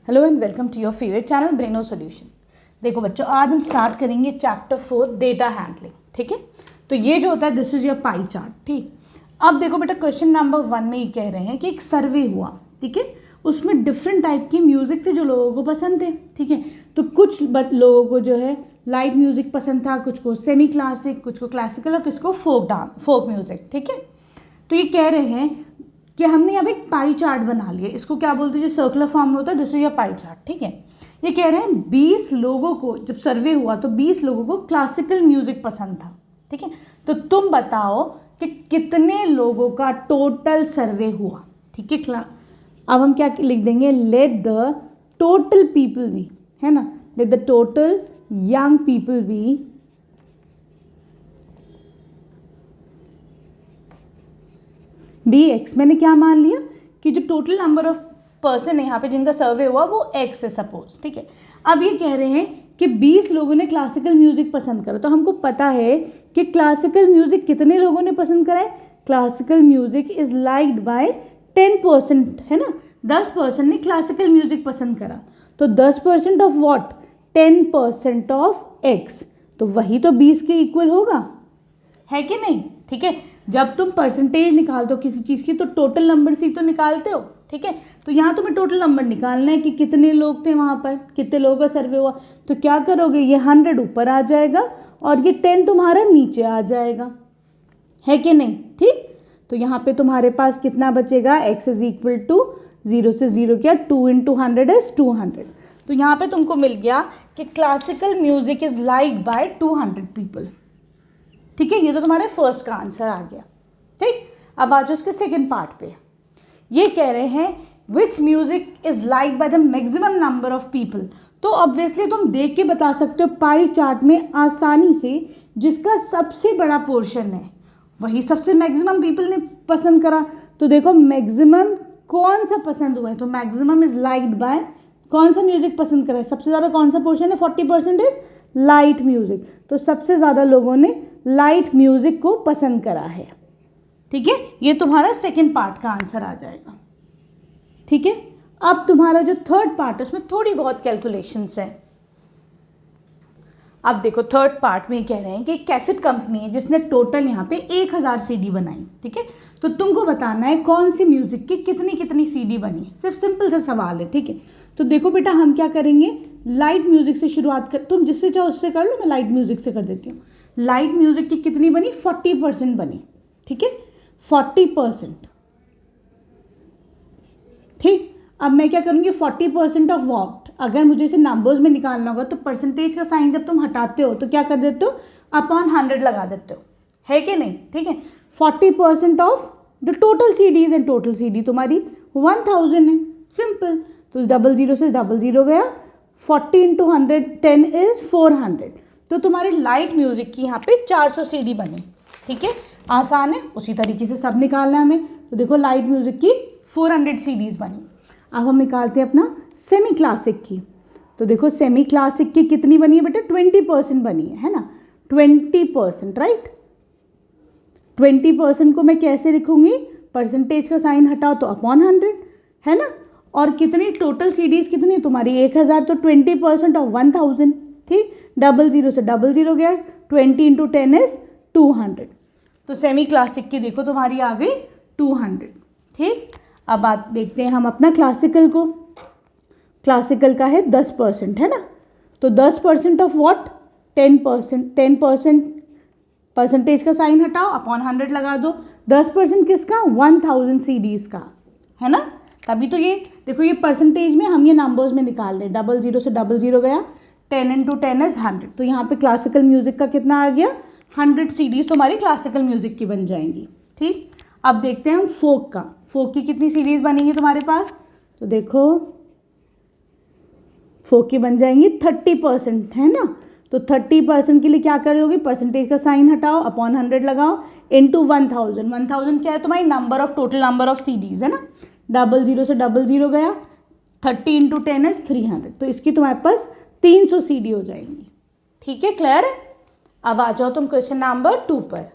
Hello and welcome to your favourite channel braino solution. देखो बच्चों, आज हम स्टार्ट करेंगे चैप्टर 4 डेटा हैंडलिंग। ठीक है, तो ये जो होता है this is your pie chart. ठीक, अब देखो बेटा, क्वेश्चन नंबर 1 में ये कह रहे हैं कि एक सर्वे हुआ। ठीक है, उसमें डिफरेंट टाइप की म्यूजिक थे जो लोगों को पसंद थे। ठीक है, तो कुछ लोगों को जो है लाइट म्यूजिक पसंद था, कुछ को सेमी क्लासिक, कुछ को क्लासिकल और किसको फोक म्यूजिक। ठीक है, तो ये कह रहे हैं कि हमने यहाँ पे एक पाई चार्ट बना लिया। इसको क्या बोलते हैं, जो सर्कुलर फॉर्म में होता है, this is your pie chart. ठीक है, ये कह रहे हैं 20 लोगों को, जब सर्वे हुआ तो 20 लोगों को क्लासिकल म्यूजिक पसंद था। ठीक है, तो तुम बताओ कि कितने लोगों का टोटल सर्वे हुआ। ठीक है, अब हम क्या लिख देंगे, let the total people be, है ना, let the total young people be x। मैंने क्या मान लिया कि जो टोटल नंबर ऑफ पर्सन है यहाँ पे जिनका सर्वे हुआ वो x है सपोज। ठीक है, अब ये कह रहे हैं कि 20 लोगों ने क्लासिकल म्यूजिक पसंद करा। तो हमको पता है कि क्लासिकल म्यूजिक कितने लोगों ने पसंद करा है, classical music is liked by 10%, है ना, 10% ने क्लासिकल म्यूजिक पसंद करा। तो 10% ऑफ व्हाट, 10% ऑफ x, तो वही तो 20 के इक्वल होगा, है कि नहीं। ठीक है, जब तुम परसेंटेज निकालते हो किसी चीज़ की तो टोटल नंबर से ही तो निकालते हो। ठीक है, तो यहाँ तुम्हें टोटल नंबर निकालना है कि कितने लोग थे वहाँ पर, कितने लोगों का सर्वे हुआ। तो क्या करोगे, ये 100 ऊपर आ जाएगा और ये 10 तुम्हारा नीचे आ जाएगा, है कि नहीं। ठीक, तो यहाँ पे तुम्हारे पास कितना बचेगा, x इज इक्वल टू 0 से 0 क्या, 2 इंटू 100 इज 200। तो यहाँ पे तुमको मिल गया कि classical music is liked by 200 people. ठीक है, ये तो तुम्हारे फर्स्ट का आंसर आ गया। ठीक, अब आ जाओ उसके सेकंड पार्ट पे। ये कह रहे हैं which music is like by the maximum number of people. तो ऑब्वियसली तुम देख के बता सकते हो पाई चार्ट में आसानी से, जिसका सबसे बड़ा पोर्शन है वही सबसे मैक्सिमम पीपल ने पसंद करा। तो देखो मैक्सिमम कौन सा पसंद हुआ है, तो मैक्सिमम इज लाइक्ड बाय, कौन सा म्यूजिक पसंद करा है, सबसे ज़्यादा कौन सा पोर्शन है, 40% इज लाइट म्यूजिक। तो सबसे ज़्यादा लोगों ने लाइट म्यूजिक को पसंद करा है। ठीक है, ये तुम्हारा सेकंड पार्ट का आंसर आ जाएगा। ठीक है, अब तुम्हारा जो थर्ड पार्ट है उसमें थोड़ी बहुत कैलकुलेशंस है। अब देखो थर्ड पार्ट में कह रहे हैं कि कैसेट कंपनी है जिसने टोटल यहाँ पे 1000 CD बनाई। ठीक है, तो तुमको बताना है कौन सी म्यूजिक की कितनी कितनी CD बनी। सिर्फ सिंपल सा सवाल है। ठीक है, तो देखो बेटा, हम क्या करेंगे, लाइट म्यूजिक से शुरुआत कर, तुम जिससे चाहो उससे कर लो, मैं लाइट म्यूजिक से कर देती हूँ। लाइट म्यूजिक की कितनी बनी, 40% बनी। ठीक है, 40%। ठीक, अब मैं क्या करूँगी, 40% ऑफ व्हाट, अगर मुझे इसे नंबर्स में निकालना होगा तो परसेंटेज का साइन जब तुम हटाते हो तो क्या कर देते हो, अपॉन 100 लगा देते हो, है कि नहीं। ठीक है, 40% of the total CDs and total CD तुम्हारी 1000 है, सिंपल। तो 00 से 00 गया, 40 इंटू 100, 10 इज 400। तो तुम्हारी लाइट म्यूजिक की यहाँ पे 400 CD बनी। ठीक है, आसान है, उसी तरीके से सब निकालना है हमें। तो देखो लाइट म्यूजिक की 400 CDs बनी। अब हम निकालते हैं अपना सेमी क्लासिक की। तो देखो सेमी क्लासिक की कितनी बनी है बेटा, 20% बनी है ना, 20%, राइट। 20% को मैं कैसे लिखूंगी, परसेंटेज का साइन हटाओ तो अपॉन 100, है ना। और कितनी टोटल CDs कितनी तुम्हारी 1000, तो 20% ऑफ 1000। ठीक, 00 से 00 गया, 20 इंटू 10 इज 200। तो सेमी क्लासिक की देखो तुम्हारी आ गई 200। ठीक, अब बात देखते हैं हम अपना क्लासिकल को। क्लासिकल का है 10%, है ना, तो 10% ऑफ व्हाट, 10%, परसेंटेज का साइन हटाओ, अपॉन 100 लगा दो। 10% किसका, 1000 CDs का, है ना। तभी तो ये देखो, ये परसेंटेज में हम ये नंबर्स में निकाल रहे हैं। 00 से 00 गया, 10 इंटू 10 इज 100। तो यहाँ पे क्लासिकल म्यूजिक का कितना आ गया, 100 CDs तुम्हारी क्लासिकल म्यूजिक की बन जाएंगी। ठीक, अब देखते हैं हम फोक का। फोक की कितनी CDs बनेंगी तुम्हारे पास, तो देखो फोक की बन जाएंगी 30%, है ना। तो 30% के लिए क्या करोगे, परसेंटेज का साइन हटाओ, अपॉन 100 लगाओ, इंटू 1000। 1000 क्या है तुम्हारी number of, total number of CDs, है ना। 00 से 00 गया, 30 इंटू 10 इज 300। तो इसकी तुम्हारे पास 300 CD हो जाएंगी। ठीक है, क्लियर है। अब आ जाओ तुम क्वेश्चन नंबर 2 पर।